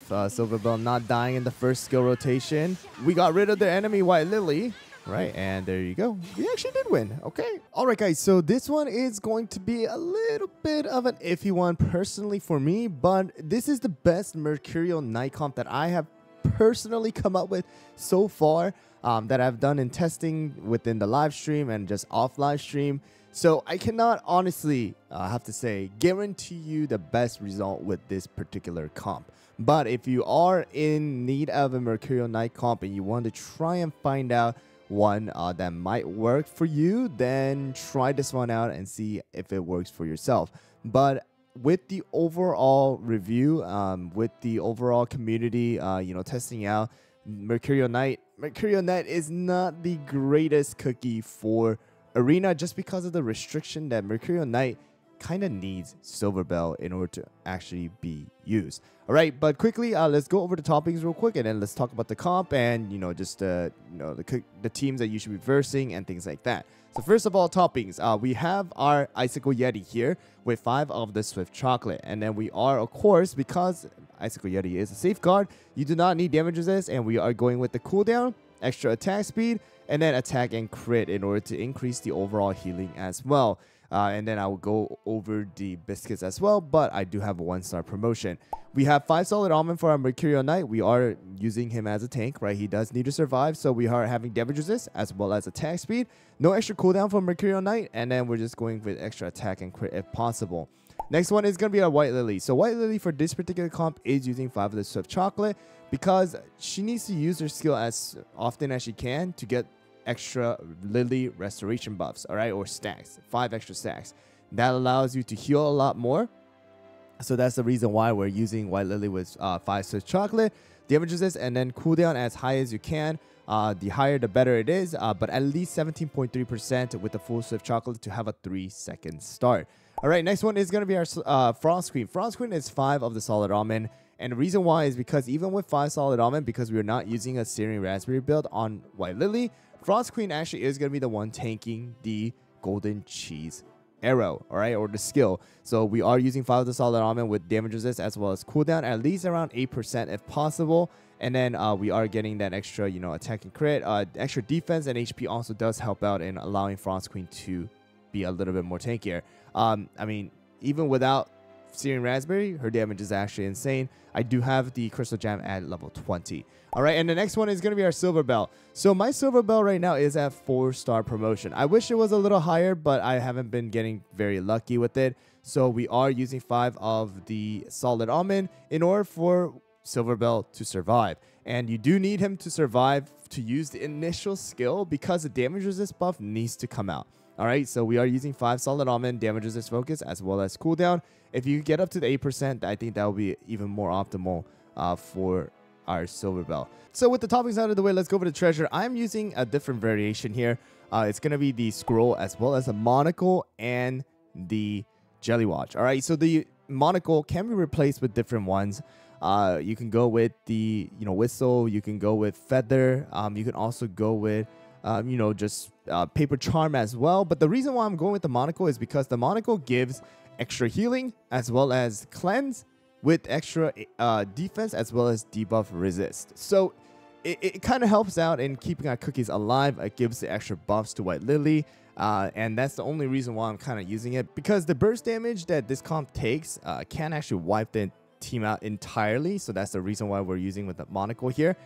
Silverbell not dying in the first skill rotation. We got rid of the enemy White Lily. Right, and there you go. We actually did win. Okay. All right, guys. So this one is going to be a little bit of an iffy one personally for me, but this is the best Mercurial Knight comp that I have personally come up with so far, that I've done in testing within the live stream and just off live stream. So I cannot honestly, have to say, guarantee you the best result with this particular comp. But if you are in need of a Mercurial Knight comp and you want to try and find out one that might work for you, then try this one out and see if it works for yourself. But with the overall review, with the overall community, testing out Mercurial Knight is not the greatest cookie for Arena, just because of the restriction that Mercurial Knight kind of needs Silverbell in order to actually be used. All right, but quickly, let's go over the toppings real quick, and then let's talk about the comp and just the teams that you should be versing and things like that. So first of all, toppings. We have our Icicle Yeti here with 5 of the Swift Chocolate, and then we are, of course, because Icicle Yeti is a safeguard, you do not need damage resist, and we are going with the cooldown, extra attack speed, and then attack and crit in order to increase the overall healing as well. And then I will go over the biscuits as well, but I do have a 1-star promotion. We have 5 solid almond for our Mercurial Knight. We are using him as a tank, right? He does need to survive, so we are having damage resist as well as attack speed. No extra cooldown for Mercurial Knight, and then we're just going with extra attack and crit if possible. Next one is going to be our White Lily. So White Lily for this particular comp is using 5 of the Swift Chocolate because she needs to use her skill as often as she can to get extra Lily restoration buffs, all right, or stacks, 5 extra stacks. That allows you to heal a lot more. So that's the reason why we're using White Lily with 5 Swift Chocolate, damage resist, and then cooldown as high as you can. The higher the better it is, but at least 17.3% with the full Swift Chocolate to have a 3-second start. All right, next one is going to be our Frost Queen. Frost Queen is 5 of the solid almond. And the reason why is because even with 5 solid almond, because we are not using a Searing Raspberry build on White Lily, Frost Queen actually is going to be the one tanking the Golden Cheese Arrow, all right, or the skill. So we are using 5 of the solid almond with damage resist as well as cooldown, at least around 8% if possible. And then we are getting that extra, attack and crit. Extra defense and HP also does help out in allowing Frost Queen to be a little bit more tankier. I mean, even without Searing Raspberry, her damage is actually insane. I do have the Crystal Gem at level 20. All right, and the next one is going to be our Silverbell. So my Silverbell right now is at 4-star promotion. I wish it was a little higher, but I haven't been getting very lucky with it. So we are using 5 of the solid almond in order for Silverbell to survive. And you do need him to survive to use the initial skill because the damage resist buff needs to come out. All right, so we are using 5 solid almond, damage resist focus, as well as cooldown. If you get up to the 8%, I think that will be even more optimal for our Silverbell. So with the toppings out of the way, let's go over to treasure. I'm using a different variation here. It's going to be the scroll as well as the monocle and the jelly watch. All right, so the monocle can be replaced with different ones. You can go with the whistle. You can go with feather. You can also go with just paper charm as well. But the reason why I'm going with the monocle is because the monocle gives extra healing as well as cleanse with extra defense as well as debuff resist. So it kind of helps out in keeping our cookies alive. It gives the extra buffs to White Lily. And that's the only reason why I'm kind of using it, because the burst damage that this comp takes can actually wipe the team out entirely. So that's the reason why we're using with the monocle here.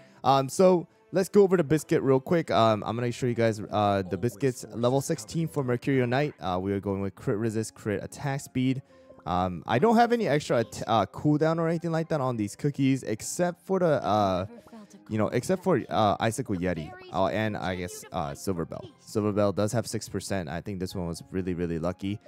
So let's go over the biscuit real quick. I'm going to show you guys the biscuits. Level 16 for Mercurial Knight. We are going with crit resist, crit attack speed. I don't have any extra cooldown or anything like that on these cookies, except for the Icicle Yeti and I guess Silverbell. Silverbell does have 6%. I think this one was really, really lucky.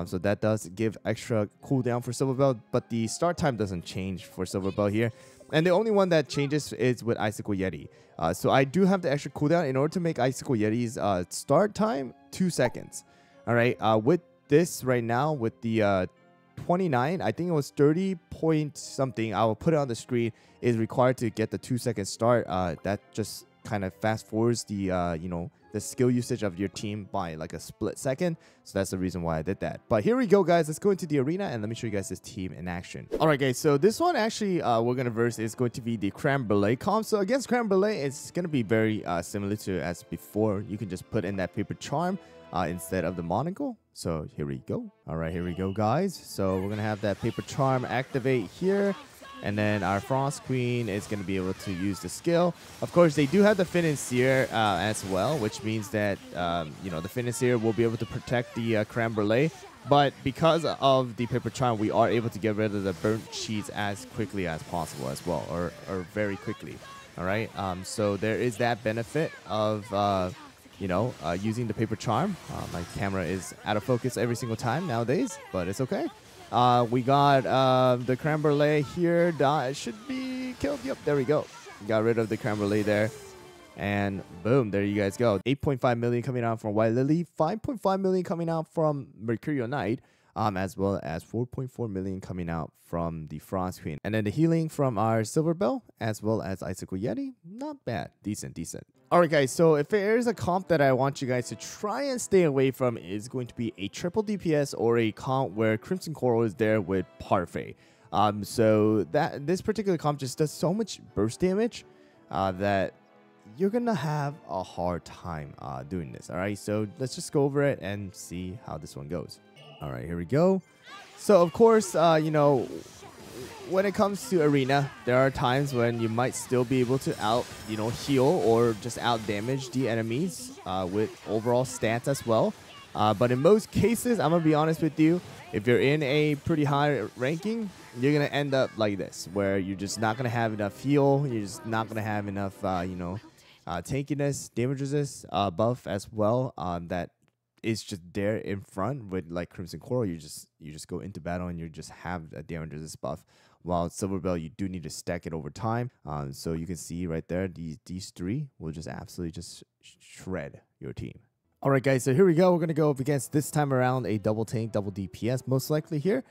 So that does give extra cooldown for Silverbell, but the start time doesn't change for Silverbell here. And the only one that changes is with Icicle Yeti. So I do have the extra cooldown in order to make Icicle Yeti's start time 2 seconds. All right, with this right now, with the 29, I think it was 30 point something, I will put it on the screen, is required to get the 2-second start. That just kind of fast forwards the you know, the skill usage of your team by like a split second. So that's the reason why I did that. But here we go, guys. Let's go into the arena and let me show you guys this team in action. All right, guys. So this one actually we're going to verse is going to be the Creme Brulee comp. So against Creme Brulee, it's going to be very similar to as before. You can just put in that Paper Charm instead of the monocle. So here we go. All right, here we go, guys. So we're going to have that Paper Charm activate here. And then our Frost Queen is going to be able to use the skill. Of course, they do have the Financier as well, which means that, you know, the Financier will be able to protect the Creme Brulee. But because of the Paper Charm, we are able to get rid of the burnt cheese as quickly as possible as well, or very quickly. All right. So there is that benefit of, you know, using the Paper Charm. My camera is out of focus every single time nowadays, but it's okay. We got the Creme Brulee here. It should be killed. Yep, there we go. Got rid of the Creme Brulee there. And boom, there you guys go. 8.5 million coming out from White Lily. 5.5 million coming out from Mercurial Knight. As well as 4.4 million coming out from the Frost Queen. And then the healing from our Silverbell, as well as Icicle Yeti. Not bad. Decent, decent. Alright, guys. So if there's a comp that I want you guys to try and stay away from, is going to be a triple DPS or a comp where Crimson Coral is there with Parfait. So this particular comp just does so much burst damage that you're gonna have a hard time doing this. Alright, so let's just go over it and see how this one goes. All right, here we go. So, of course, you know, when it comes to arena, there are times when you might still be able to heal or just out damage the enemies with overall stats as well. But in most cases, I'm going to be honest with you, if you're in a pretty high ranking, you're going to end up like this, where you're just not going to have enough heal. You're just not going to have enough, you know, tankiness, damage resist buff as well that is just there in front. With like Crimson Coral, you just go into battle and you just have a damage resist buff. While Silverbell, you do need to stack it over time. So you can see right there, these three will just absolutely just shred your team. All right, guys. So here we go. We're gonna go up against this time around a double tank, double DPS, most likely here.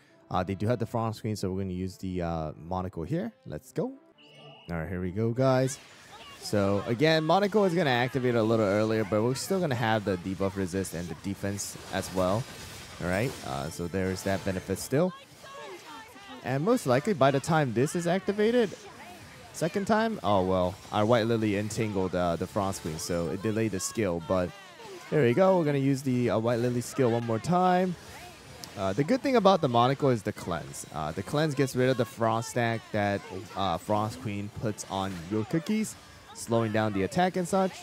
They do have the Frost Screen, so we're gonna use the monocle here. Let's go. All right, here we go, guys. So again, Monaco is going to activate a little earlier, but we're still going to have the debuff resist and the defense as well. All right, so there's that benefit still. And most likely by the time this is activated, second time, oh well, our White Lily entangled the Frost Queen, so it delayed the skill. But there we go. We're going to use the White Lily skill one more time. The good thing about the Monaco is the cleanse. The cleanse gets rid of the frost stack that Frost Queen puts on your cookies, slowing down the attack and such.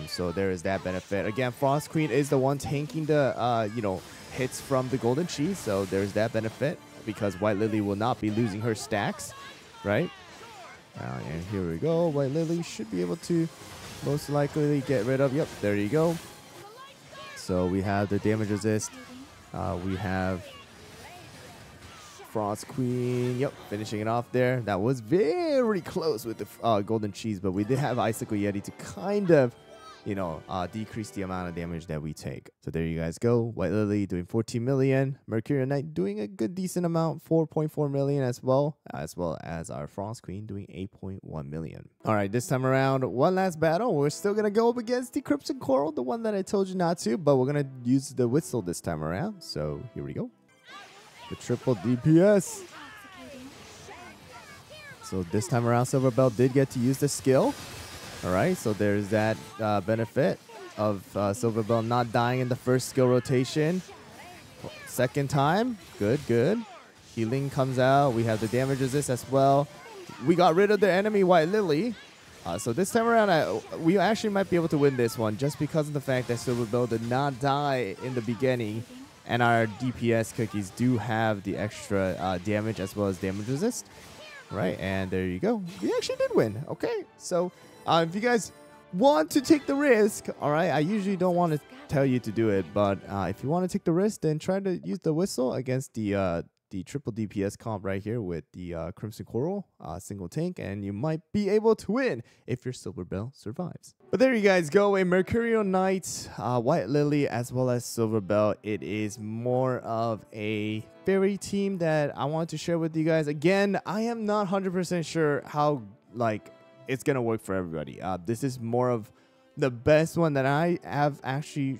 So there is that benefit. Again, Frost Queen is the one tanking the you know, hits from the golden cheese, so there's that benefit because White Lily will not be losing her stacks, right? And here we go. White Lily should be able to most likely get rid of. Yep, there you go. So we have the damage resist. We have Frost Queen, yep, finishing it off there. That was very close with the golden cheese, but we did have Icicle Yeti to kind of, you know, decrease the amount of damage that we take. So there you guys go. White Lily doing 14 million. Mercurial Knight doing a good decent amount, 4.4 million as well as our Frost Queen doing 8.1 million. All right, this time around, one last battle. We're still going to go up against the Crimson Coral, the one that I told you not to, but we're going to use the whistle this time around. So here we go. The triple DPS. So this time around, Silverbell did get to use the skill. All right, so there's that benefit of Silverbell not dying in the first skill rotation. Second time, good, good. Healing comes out. We have the damage resist as well. We got rid of the enemy White Lily. So this time around, we actually might be able to win this one just because of the fact that Silverbell did not die in the beginning. And our DPS cookies do have the extra damage as well as damage resist. Right, and there you go. We actually did win. Okay, so if you guys want to take the risk, all right, I usually don't want to tell you to do it, but if you want to take the risk, then try to use the whistle against the triple DPS comp right here with the Crimson Coral single tank, and you might be able to win if your Silverbell survives. But there you guys go, a Mercurial Knight, White Lily, as well as Silverbell. It is more of a fairy team that I want to share with you guys. Again, I am not 100% sure how like it's gonna work for everybody. This is more of the best one that I have actually,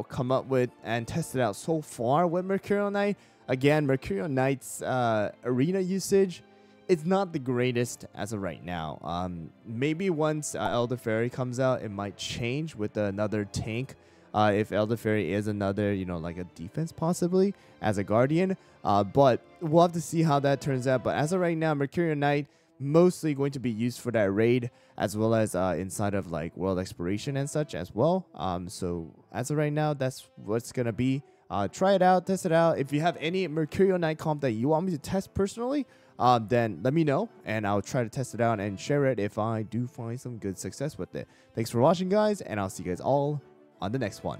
come up with and tested out so far with Mercurial Knight. Again, Mercurial Knight's arena usage, it's not the greatest as of right now. Maybe once Elder Fairy comes out, it might change with another tank. If Elder Fairy is another, like a defense possibly as a guardian. But we'll have to see how that turns out. But as of right now, Mercurial Knight mostly going to be used for that raid, as well as inside of like world exploration and such as well. So as of right now, that's what's gonna be. Try it out, test it out. If you have any Mercurial Knight comp that you want me to test personally, then let me know and I'll try to test it out and share it if I do find some good success with it. Thanks for watching, guys, and I'll see you guys all on the next one.